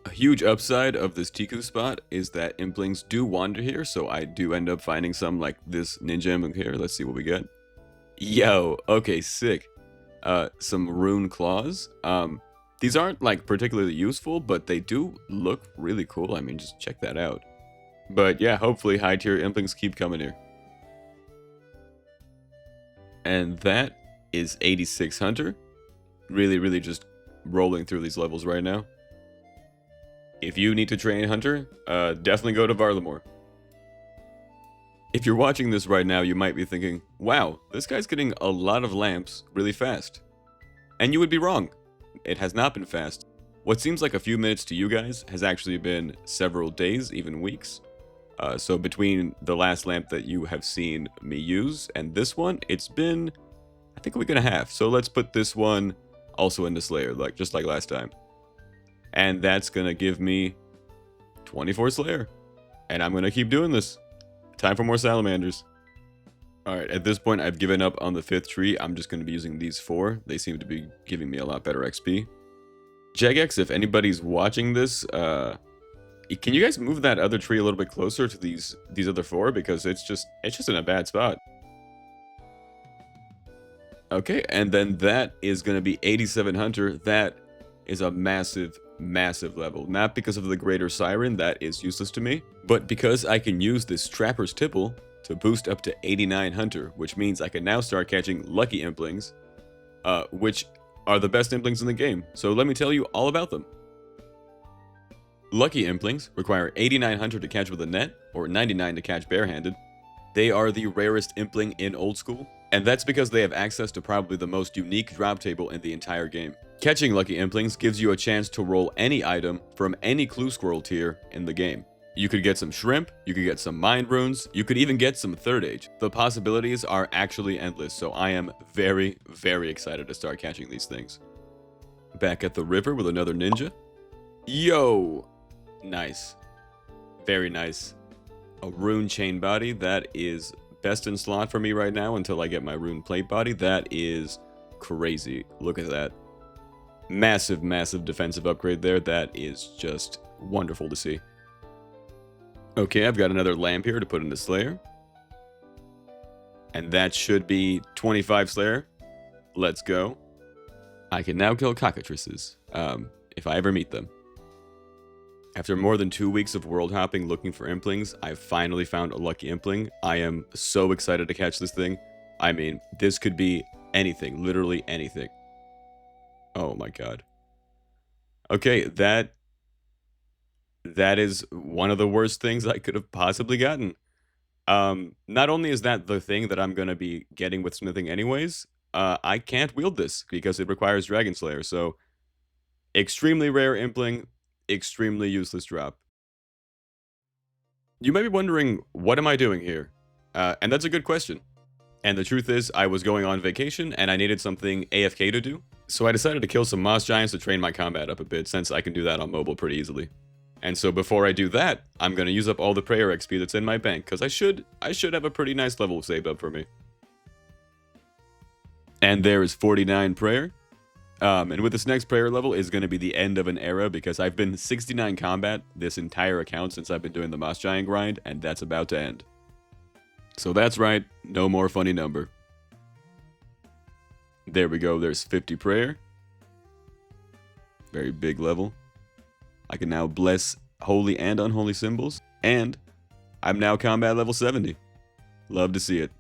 A huge upside of this Tiku spot is that implings do wander here, so I do end up finding some like this ninja impling here. Let's see what we get. Yo, okay, sick. Some rune claws. These aren't like particularly useful, but they do look really cool. I mean, just check that out. But yeah, hopefully high tier implings keep coming here. And that is 86 Hunter. Really just rolling through these levels right now. If you need to train Hunter, definitely go to Varlamore. If you're watching this right now, you might be thinking, wow, this guy's getting a lot of lamps really fast. And you would be wrong. It has not been fast. What seems like a few minutes to you guys has actually been several days, even weeks. So between the last lamp that you have seen me use and this one, it's been, I think, a week and a half. So let's put this one also into Slayer, just like last time. And that's going to give me 24 Slayer. And I'm going to keep doing this. Time for more salamanders. Alright, at this point I've given up on the 5th tree. I'm just going to be using these 4. They seem to be giving me a lot better XP. Jagex, if anybody's watching this, can you guys move that other tree a little bit closer to these other 4? Because it's just in a bad spot. Okay, and then that is going to be 87 Hunter. That is a massive level. Not because of the greater siren, that is useless to me, but because I can use this Trapper's Tipple to boost up to 89 Hunter, which means I can now start catching lucky implings, which are the best implings in the game. So let me tell you all about them. Lucky implings require 89 Hunter to catch with a net, or 99 to catch barehanded. They are the rarest impling in Old School, and that's because they have access to probably the most unique drop table in the entire game. Catching lucky implings gives you a chance to roll any item from any clue squirrel tier in the game. You could get some shrimp, you could get some mind runes, you could even get some third age. The possibilities are actually endless, so I am very excited to start catching these things. Back at the river with another ninja. Yo! Nice. Very nice. A rune chain body, that is best in slot for me right now until I get my rune plate body. That is crazy. Look at that. Massive defensive upgrade there. That is just wonderful to see. Okay, I've got another lamp here to put into Slayer. And that should be 25 Slayer. Let's go. I can now kill cockatrices, if I ever meet them. After more than 2 weeks of world hopping looking for implings, I've finally found a lucky impling. I am so excited to catch this thing. I mean, this could be anything, literally anything. Oh my god. Okay, that is one of the worst things I could have possibly gotten. Not only is that the thing that I'm going to be getting with smithing anyways, I can't wield this because it requires Dragon Slayer, so extremely rare impling, extremely useless drop. You may be wondering, what am I doing here? And that's a good question. And the truth is, I was going on vacation and I needed something AFK to do. So I decided to kill some moss giants to train my combat up a bit, since I can do that on mobile pretty easily. And so before I do that, I'm going to use up all the prayer XP that's in my bank, because I should have a pretty nice level saved up for me. And there is 49 prayer. And with this next prayer level is going to be the end of an era, because I've been 69 combat this entire account since I've been doing the moss giant grind, and that's about to end. So that's right, no more funny number. There we go, there's 50 prayer. Very big level. I can now bless holy and unholy symbols, and I'm now combat level 70. Love to see it.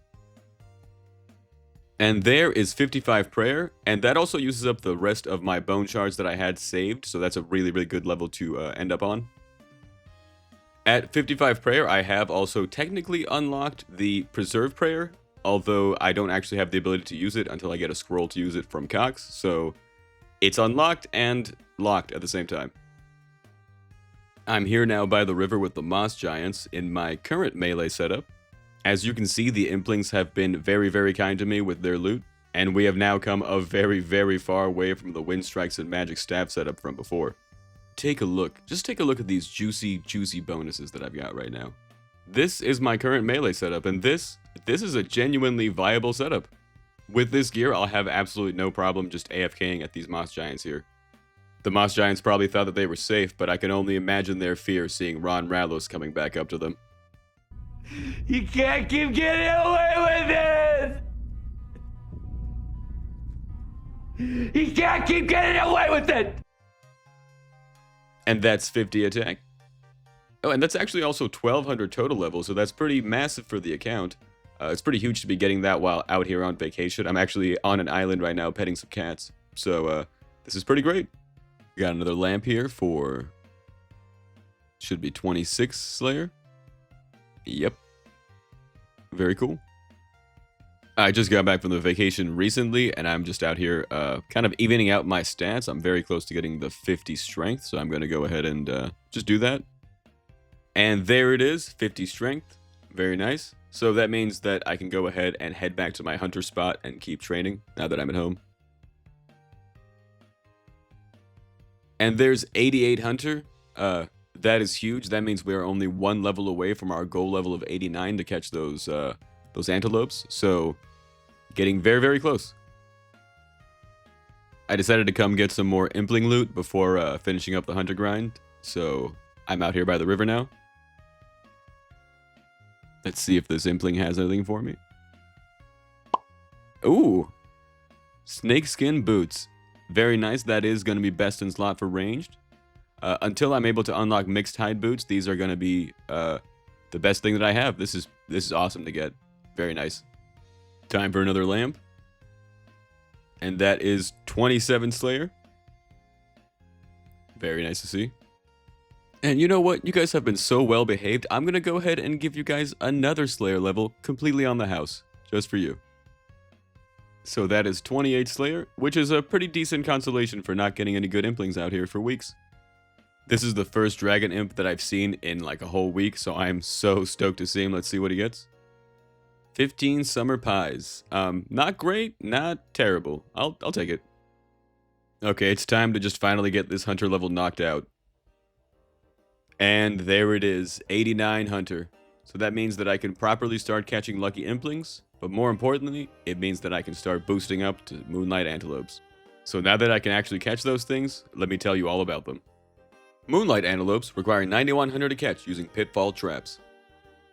And there is 55 prayer, and that also uses up the rest of my bone shards that I had saved, so that's a really, really good level to end up on. At 55 prayer, I have also technically unlocked the preserve prayer, although I don't actually have the ability to use it until I get a scroll to use it from Cox, so it's unlocked and locked at the same time. I'm here now by the river with the moss giants in my current melee setup. As you can see, the implings have been very, very kind to me with their loot, and we have now come a very, very far away from the wind strikes and magic staff setup from before. Take a look. Just take a look at these juicy, juicy bonuses that I've got right now. This is my current melee setup, and this is a genuinely viable setup. With this gear, I'll have absolutely no problem just AFKing at these moss giants here. The moss giants probably thought that they were safe, but I can only imagine their fear seeing Ron Rallos coming back up to them. You can't keep getting away with it! You can't keep getting away with it! And that's 50 attack. Oh, and that's actually also 1200 total level, so that's pretty massive for the account. It's pretty huge to be getting that while out here on vacation. I'm actually on an island right now petting some cats, so this is pretty great. Got another lamp here for... should be 26 Slayer. Yep. Very cool. I just got back from the vacation recently, and I'm just out here kind of evening out my stats. I'm very close to getting the 50 strength, so I'm going to go ahead and just do that. And there it is, 50 strength. Very nice. So that means that I can go ahead and head back to my hunter spot and keep training now that I'm at home. And there's 88 hunter. That is huge. That means we are only one level away from our goal level of 89 to catch those antelopes. So getting very, very close. I decided to come get some more impling loot before finishing up the hunter grind. So I'm out here by the river now. Let's see if this impling has anything for me. Ooh. Snakeskin boots. Very nice. That is going to be best in slot for ranged. Until I'm able to unlock mixed hide boots, these are going to be the best thing that I have. This is awesome to get. Very nice. Time for another lamp. And that is 27 Slayer. Very nice to see. And you know what? You guys have been so well behaved. I'm going to go ahead and give you guys another Slayer level completely on the house. Just for you. So that is 28 Slayer, which is a pretty decent consolation for not getting any good implings out here for weeks. This is the first dragon imp that I've seen in like a whole week, so I'm so stoked to see him. Let's see what he gets. 15 summer pies. Not great, not terrible. I'll take it. Okay, it's time to just finally get this hunter level knocked out. And there it is, 89 hunter. So that means that I can properly start catching lucky implings, but more importantly, it means that I can start boosting up to Moonlight antelopes. So now that I can actually catch those things, let me tell you all about them. Moonlight antelopes require 9100 to catch using pitfall traps.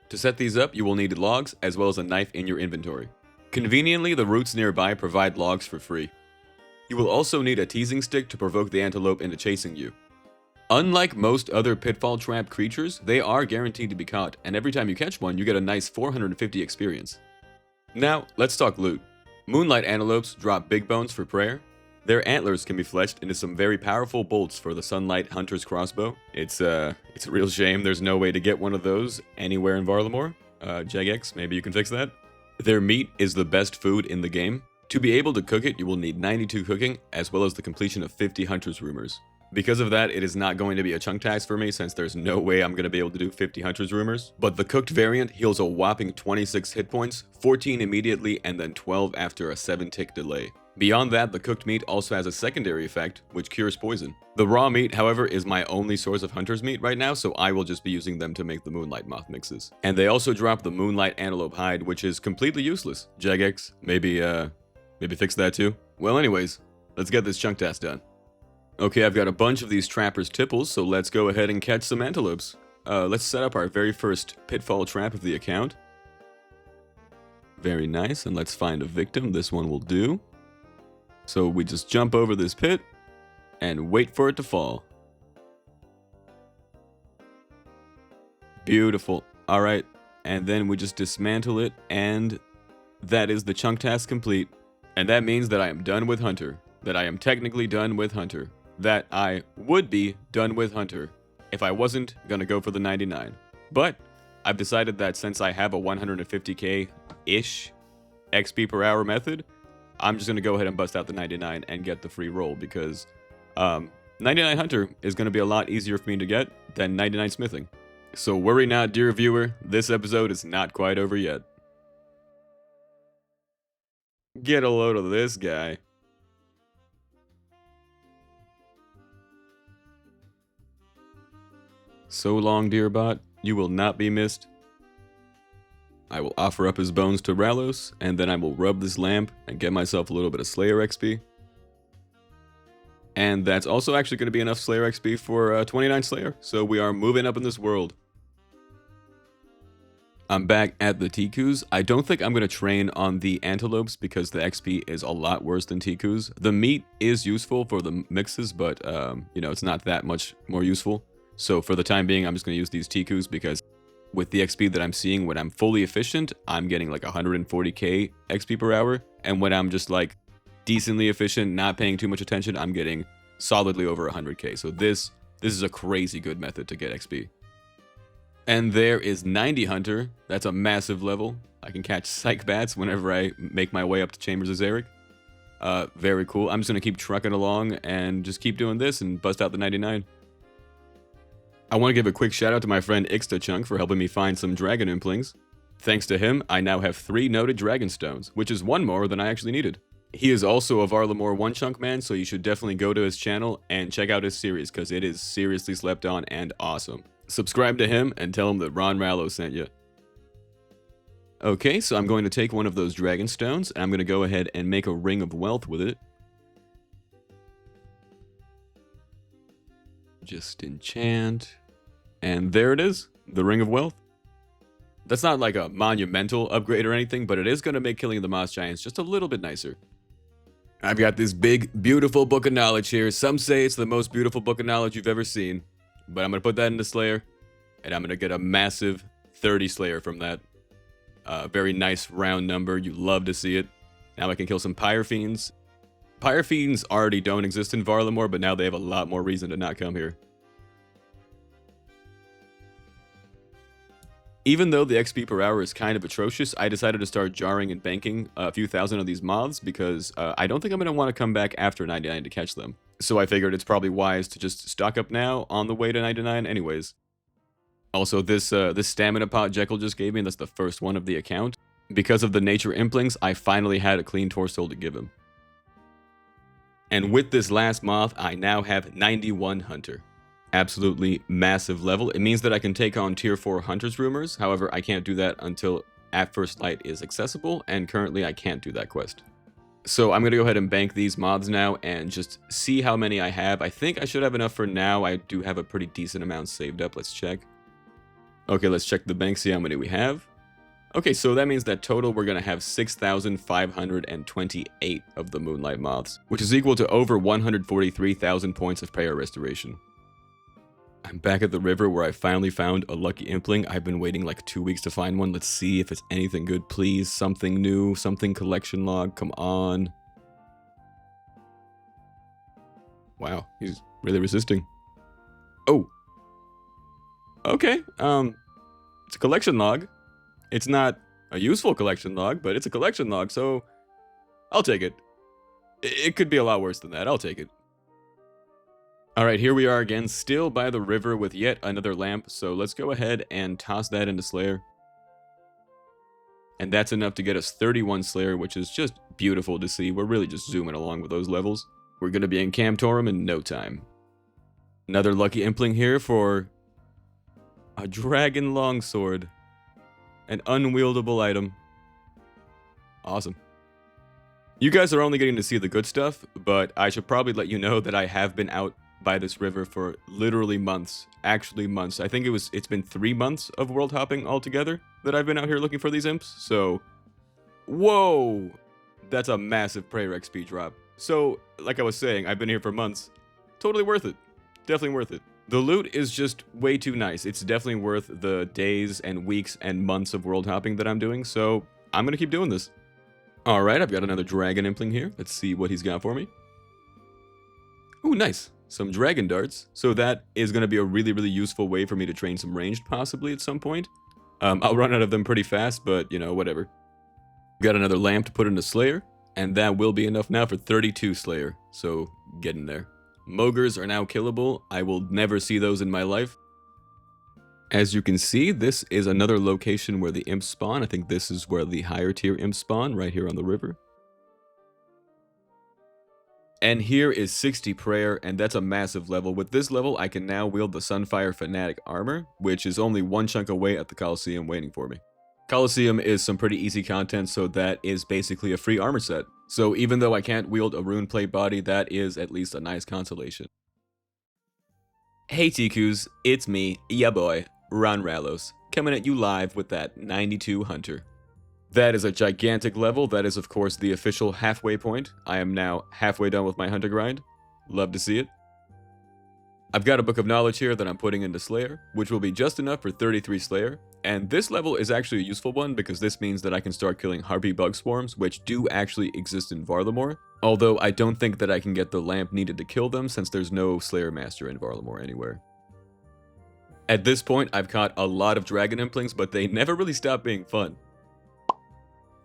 To set these up, you will need logs as well as a knife in your inventory. Conveniently, the roots nearby provide logs for free. You will also need a teasing stick to provoke the antelope into chasing you. Unlike most other pitfall trap creatures, they are guaranteed to be caught, and every time you catch one, you get a nice 450 experience. Now, let's talk loot. Moonlight antelopes drop big bones for prayer. Their antlers can be fletched into some very powerful bolts for the Sunlight Hunter's crossbow. It's a real shame there's no way to get one of those anywhere in Varlamore. Jagex, maybe you can fix that. Their meat is the best food in the game. To be able to cook it, you will need 92 cooking, as well as the completion of 50 Hunter's Rumors. Because of that, it is not going to be a chunk task for me, since there's no way I'm going to be able to do 50 Hunter's Rumors. But the cooked variant heals a whopping 26 hit points, 14 immediately, and then 12 after a 7-tick delay. Beyond that, the cooked meat also has a secondary effect, which cures poison. The raw meat, however, is my only source of hunter's meat right now, so I will just be using them to make the Moonlight moth mixes. And they also drop the Moonlight antelope hide, which is completely useless. Jagex, maybe fix that too? Well, anyways, let's get this chunk task done. Okay, I've got a bunch of these trapper's tipples, so let's go ahead and catch some antelopes. Let's set up our very first pitfall trap of the account. Very nice, and let's find a victim. This one will do. So we just jump over this pit and wait for it to fall. Beautiful. All right, and then we just dismantle it, and that is the chunk task complete. And that means that I am done with Hunter. That I am technically done with Hunter. That I would be done with Hunter if I wasn't gonna go for the 99. But I've decided that since I have a 150k-ish XP per hour method, I'm just gonna go ahead and bust out the 99 and get the free roll because 99 Hunter is gonna be a lot easier for me to get than 99 Smithing. So worry not, dear viewer, this episode is not quite over yet. Get a load of this guy. So long, dear bot, you will not be missed. I will offer up his bones to Ralos, and then I will rub this lamp and get myself a little bit of Slayer XP. And that's also actually going to be enough Slayer XP for 29 Slayer, so we are moving up in this world. I'm back at the Tikus. I don't think I'm going to train on the antelopes because the XP is a lot worse than Tikus. The meat is useful for the mixes, but you know, it's not that much more useful. So for the time being, I'm just going to use these Tikus because with the XP that I'm seeing when I'm fully efficient, I'm getting like 140k XP per hour. And when I'm just like decently efficient, not paying too much attention, I'm getting solidly over 100k. So this is a crazy good method to get XP. And there is 90 Hunter. That's a massive level. I can catch Psych Bats whenever I make my way up to Chambers of Zarek. Very cool. I'm just going to keep trucking along and just keep doing this and bust out the 99. I want to give a quick shout out to my friend Ixtachunk for helping me find some dragon implings. Thanks to him, I now have 3 noted dragon stones, which is 1 more than I actually needed. He is also a Varlamore one chunk man, so you should definitely go to his channel and check out his series, because it is seriously slept on and awesome. Subscribe to him and tell him that Ron Rallo sent you. Okay, so I'm going to take one of those dragon stones, and I'm going to go ahead and make a ring of wealth with it. Just enchant. And there it is, the Ring of Wealth. That's not like a monumental upgrade or anything, but it is going to make killing the Moss Giants just a little bit nicer. I've got this big, beautiful book of knowledge here. Some say it's the most beautiful book of knowledge you've ever seen. But I'm going to put that into Slayer, and I'm going to get a massive 30 Slayer from that. Very nice round number. You love to see it. Now I can kill some Pyre Fiends. Pyre Fiends already don't exist in Varlamore, but now they have a lot more reason to not come here. Even though the XP per hour is kind of atrocious, I decided to start jarring and banking a few thousand of these moths because I don't think I'm going to want to come back after 99 to catch them. So I figured it's probably wise to just stock up now on the way to 99 anyways. Also, this stamina pot Jekyll just gave me, that's the first one of the account. Because of the nature implings, I finally had a clean torso to give him. And with this last moth, I now have 91 Hunter. Absolutely massive level. It means that I can take on tier 4 Hunter's Rumors. However, I can't do that until At First Light is accessible, and currently I can't do that quest. So I'm going to go ahead and bank these moths now and just see how many I have. I think I should have enough for now. I do have a pretty decent amount saved up. Let's check. Okay, let's check the bank, see how many we have. Okay, so that means that total we're going to have 6,528 of the Moonlight Moths, which is equal to over 143,000 points of prayer restoration. I'm back at the river where I finally found a lucky impling. I've been waiting like 2 weeks to find one. Let's see if it's anything good, please. Something new, something collection log, come on. Wow, he's really resisting. Oh. Okay, it's a collection log. It's not a useful collection log, but it's a collection log, so I'll take it. It could be a lot worse than that. I'll take it. Alright, here we are again, still by the river with yet another lamp, so let's go ahead and toss that into Slayer. And that's enough to get us 31 Slayer, which is just beautiful to see. We're really just zooming along with those levels. We're going to be in Camtorum in no time. Another lucky impling here for a dragon longsword. An unwieldable item. Awesome. You guys are only getting to see the good stuff, but I should probably let you know that I have been out by this river for literally months. Actually months. I think it's been 3 months of world hopping altogether that I've been out here looking for these imps. So, whoa! That's a massive prayer XP drop. So, like I was saying, I've been here for months. Totally worth it. Definitely worth it. The loot is just way too nice. It's definitely worth the days and weeks and months of world hopping that I'm doing, so I'm gonna keep doing this. Alright, I've got another dragon impling here. Let's see what he's got for me. Ooh, nice. Some dragon darts. So that is gonna be a really, really useful way for me to train some ranged, possibly, at some point. I'll run out of them pretty fast, but, you know, whatever. Got another lamp to put into Slayer, and that will be enough now for 32 Slayer, so get in there. Mogres are now killable. I will never see those in my life. As you can see, this is another location where the imps spawn. I think this is where the higher tier imps spawn, right here on the river. And here is 60 prayer, and that's a massive level. With this level, I can now wield the Sunfire Fanatic armor, which is only one chunk away at the Coliseum waiting for me. Coliseum is some pretty easy content, so that is basically a free armor set. So even though I can't wield a rune plate body, that is at least a nice consolation. Hey Tikus, it's me, ya boy, Ron Rallos, coming at you live with that 92 Hunter. That is a gigantic level. That is, of course, the official halfway point. I am now halfway done with my Hunter grind. Love to see it. I've got a Book of Knowledge here that I'm putting into Slayer, which will be just enough for 33 Slayer. And this level is actually a useful one because this means that I can start killing Harpy bug swarms, which do actually exist in Varlamore. Although I don't think that I can get the lamp needed to kill them since there's no Slayer Master in Varlamore anywhere. At this point, I've caught a lot of dragon implings, but they never really stop being fun.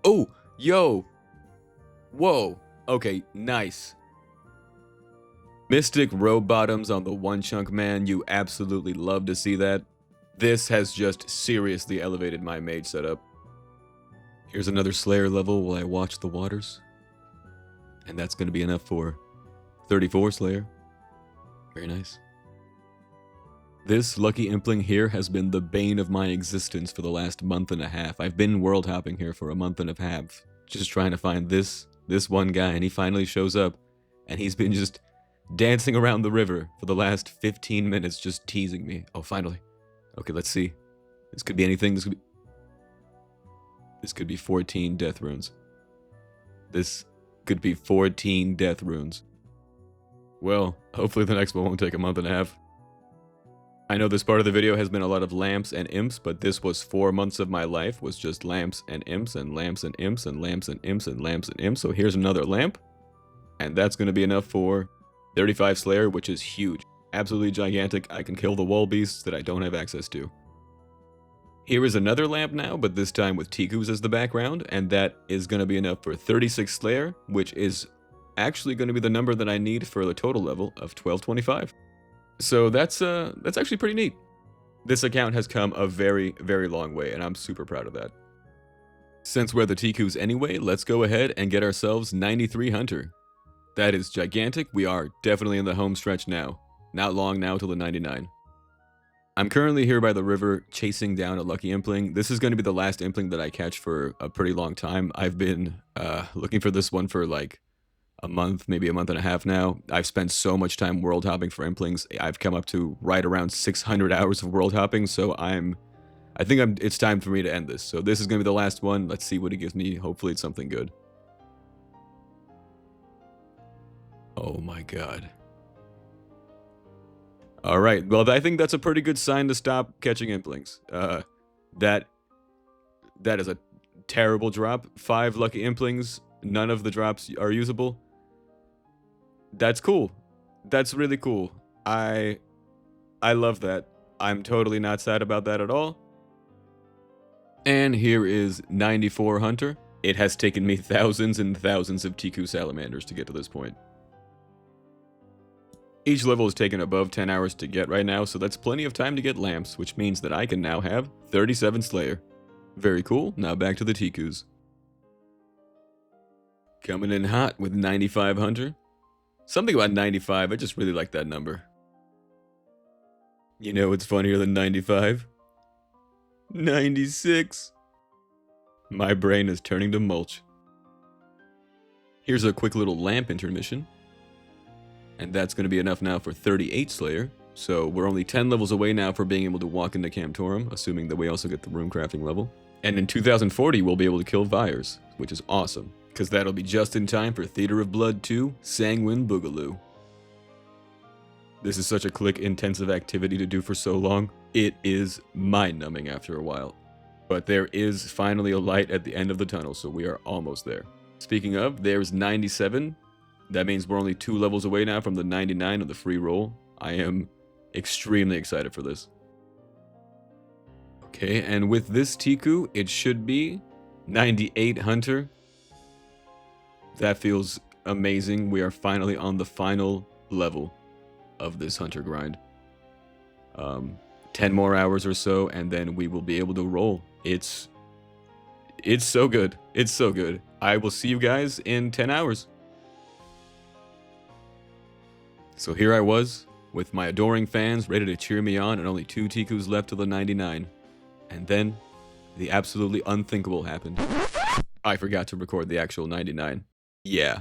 Oh, yo. Whoa. Okay, nice. Mystic robe bottoms on the one chunk man. You absolutely love to see that. This has just seriously elevated my mage setup. Here's another Slayer level while I watch the waters. And that's going to be enough for 34 Slayer. Very nice. This lucky impling here has been the bane of my existence for the last month and a half. I've been world hopping here for a month and a half, just trying to find this one guy, and he finally shows up, and he's been just dancing around the river for the last 15 minutes, just teasing me. Oh, finally. Okay, let's see. This could be anything. This could be 14 death runes. This could be 14 death runes. Well, hopefully the next one won't take a month and a half. I know this part of the video has been a lot of lamps and imps, but this was 4 months of my life, was just lamps and imps and lamps and imps and lamps and imps and lamps and imps. So here's another lamp, and that's going to be enough for 35 Slayer, which is huge. Absolutely gigantic. I can kill the wall beasts that I don't have access to. Here is another lamp now, but this time with Tikus as the background, and that is going to be enough for 36 Slayer, which is actually going to be the number that I need for the total level of 1225. So that's actually pretty neat. This account has come a very, very long way, and I'm super proud of that. Since we're the Tikus anyway, let's go ahead and get ourselves 93 Hunter. That is gigantic. We are definitely in the home stretch now. Not long now till the 99. I'm currently here by the river chasing down a lucky impling. This is going to be the last impling that I catch for a pretty long time. I've been looking for this one for like a month, maybe a month and a half now. I've spent so much time world hopping for implings. I've come up to right around 600 hours of world hopping, so it's time for me to end this. So this is going to be the last one. Let's see what it gives me. Hopefully it's something good. Oh my god. Alright, well I think that's a pretty good sign to stop catching implings. That is a terrible drop. 5 lucky implings, none of the drops are usable. That's cool. That's really cool. I love that. I'm totally not sad about that at all. And here is 94 Hunter. It has taken me thousands and thousands of Tiku salamanders to get to this point. Each level is taken above 10 hours to get right now, so that's plenty of time to get lamps, which means that I can now have 37 Slayer. Very cool. Now back to the Tikus. Coming in hot with 95 Hunter. Something about 95, I just really like that number. You know what's funnier than 95? 96. My brain is turning to mulch. Here's a quick little lamp intermission. And that's going to be enough now for 38 Slayer. So we're only 10 levels away now for being able to walk into Camptorum, assuming that we also get the room crafting level. And in 2040, we'll be able to kill Vyres, which is awesome, because that'll be just in time for Theater of Blood 2, Sanguine Boogaloo. This is such a click-intensive activity to do for so long. It is mind-numbing after a while. But there is finally a light at the end of the tunnel, so we are almost there. Speaking of, there's 97. That means we're only 2 levels away now from the 99 of the free roll. I am extremely excited for this. Okay, and with this Tiku, it should be 98 Hunter. That feels amazing. We are finally on the final level of this Hunter grind. 10 more hours or so, and then we will be able to roll. It's so good. It's so good. I will see you guys in 10 hours. So here I was, with my adoring fans ready to cheer me on and only 2 Tikus left to the 99. And then, the absolutely unthinkable happened. I forgot to record the actual 99. Yeah.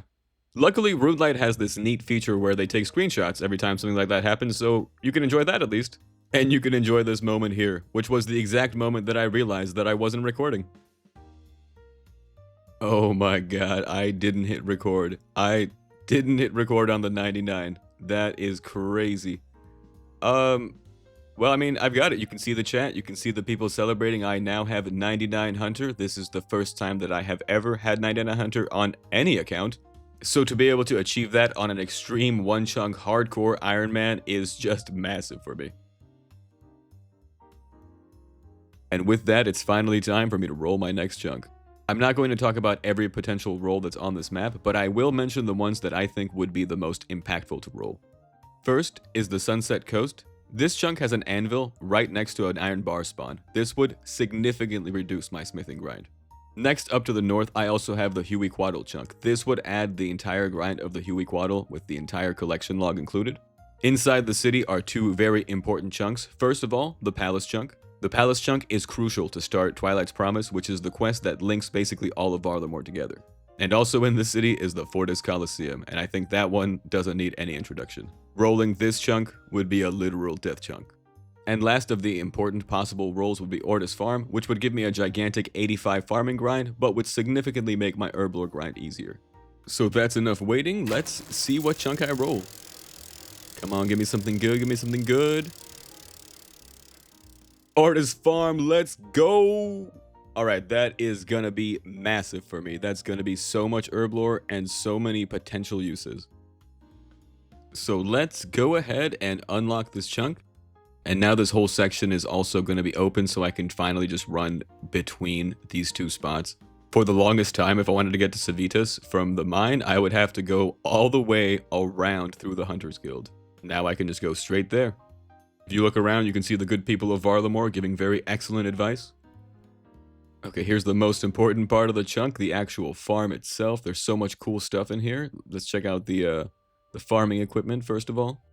Luckily, Moonlight has this neat feature where they take screenshots every time something like that happens, so you can enjoy that at least. And you can enjoy this moment here, which was the exact moment that I realized that I wasn't recording. Oh my god, I didn't hit record. I didn't hit record on the 99. That is crazy. Well, I mean, I've got it. You can see the chat. You can see the people celebrating. I now have 99 Hunter. This is the first time that I have ever had 99 Hunter on any account. So to be able to achieve that on an extreme one-chunk hardcore Iron Man is just massive for me. And with that, it's finally time for me to roll my next chunk. I'm not going to talk about every potential roll that's on this map, but I will mention the ones that I think would be the most impactful to roll. First is the Sunset Coast. This chunk has an anvil right next to an iron bar spawn. This would significantly reduce my smithing grind. Next, up to the north, I also have the Huey Quaddle chunk. This would add the entire grind of the Huey Quaddle with the entire collection log included. Inside the city are 2 very important chunks. First of all, the Palace chunk. The Palace chunk is crucial to start Twilight's Promise, which is the quest that links basically all of Varlamore together. And also in the city is the Fortis Coliseum, and I think that one doesn't need any introduction. Rolling this chunk would be a literal death chunk. And last of the important possible rolls would be Ortis Farm, which would give me a gigantic 85 farming grind, but would significantly make my herblore grind easier. So that's enough waiting, let's see what chunk I roll. Come on, give me something good, give me something good. Ortis Farm, let's go! Alright, that is gonna be massive for me. That's gonna be so much herblore and so many potential uses. So let's go ahead and unlock this chunk. And now this whole section is also going to be open so I can finally just run between these 2 spots. For the longest time, if I wanted to get to Civitas from the mine, I would have to go all the way around through the Hunters Guild. Now I can just go straight there. If you look around, you can see the good people of Varlamore giving very excellent advice. Okay, here's the most important part of the chunk, the actual farm itself. There's so much cool stuff in here. Let's check out the farming equipment first of all.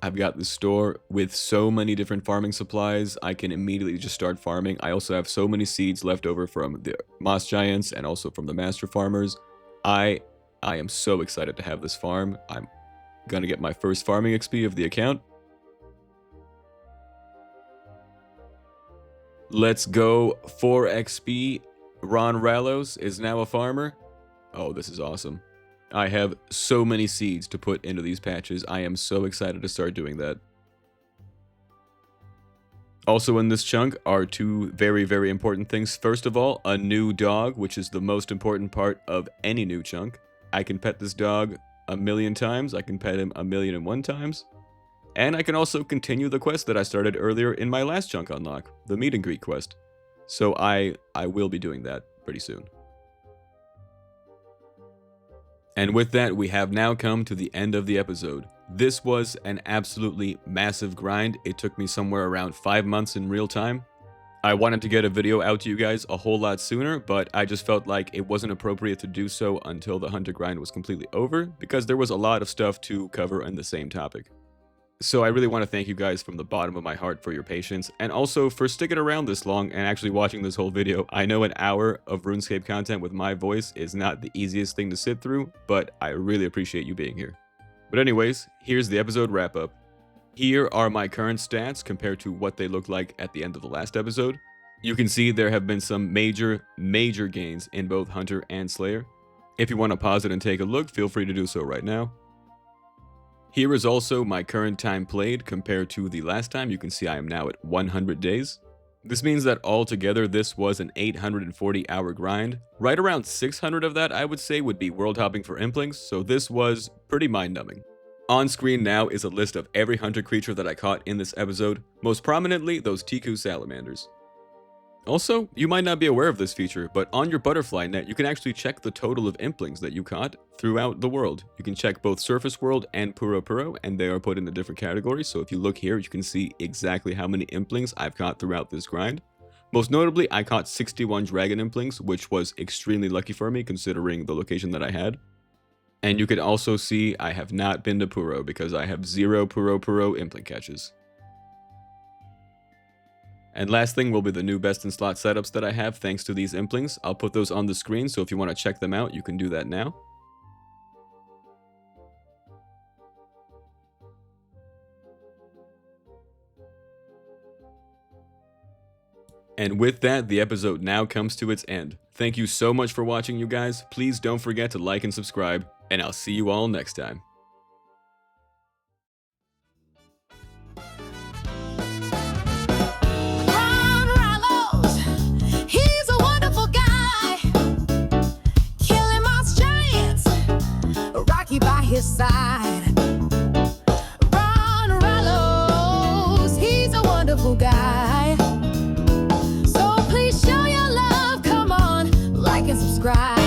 I've got the store with so many different farming supplies. I can immediately just start farming. I also have so many seeds left over from the Moss Giants and also from the Master Farmers. I am so excited to have this farm. I'm gonna get my first farming XP of the account. Let's go. 4 XP. Ron Rallos is now a farmer. Oh, this is awesome. I have so many seeds to put into these patches. I am so excited to start doing that. Also in this chunk are 2 very, very important things. First of all, a new dog, which is the most important part of any new chunk. I can pet this dog 1,000,000 times. I can pet him 1,000,001 times. And I can also continue the quest that I started earlier in my last chunk unlock, the meet and greet quest. So I will be doing that pretty soon. And with that, we have now come to the end of the episode. This was an absolutely massive grind. It took me somewhere around 5 months in real time. I wanted to get a video out to you guys a whole lot sooner, but I just felt like it wasn't appropriate to do so until the hunter grind was completely over, because there was a lot of stuff to cover in the same topic. So I really want to thank you guys from the bottom of my heart for your patience, and also for sticking around this long and actually watching this whole video. I know an hour of RuneScape content with my voice is not the easiest thing to sit through, but I really appreciate you being here. But anyways, here's the episode wrap up. Here are my current stats compared to what they looked like at the end of the last episode. You can see there have been some major gains in both Hunter and Slayer. If you want to pause it and take a look, feel free to do so right now. Here is also my current time played compared to the last time. You can see I am now at 100 days. This means that altogether this was an 840-hour grind. Right around 600 of that I would say would be world hopping for implings, so this was pretty mind-numbing. On screen now is a list of every hunter creature that I caught in this episode, most prominently those Tiku salamanders. Also, you might not be aware of this feature, but on your butterfly net you can actually check the total of implings that you caught throughout the world. You can check both surface world and puro, and they are put into different categories, so if you look here you can see exactly how many implings I've caught throughout this grind. Most notably, I caught 61 dragon implings, which was extremely lucky for me considering the location that I had. And you can also see I have not been to Puro because I have 0 Puro impling catches. And last thing will be the new best in slot setups that I have thanks to these implings. I'll put those on the screen, so if you want to check them out, you can do that now. And with that, the episode now comes to its end. Thank you so much for watching, you guys. Please don't forget to like and subscribe, and I'll see you all next time. He's a wonderful guy, killing moths, giants, Rocky by his side. Ron Rallos, he's a wonderful guy. So please show your love, come on, like and subscribe.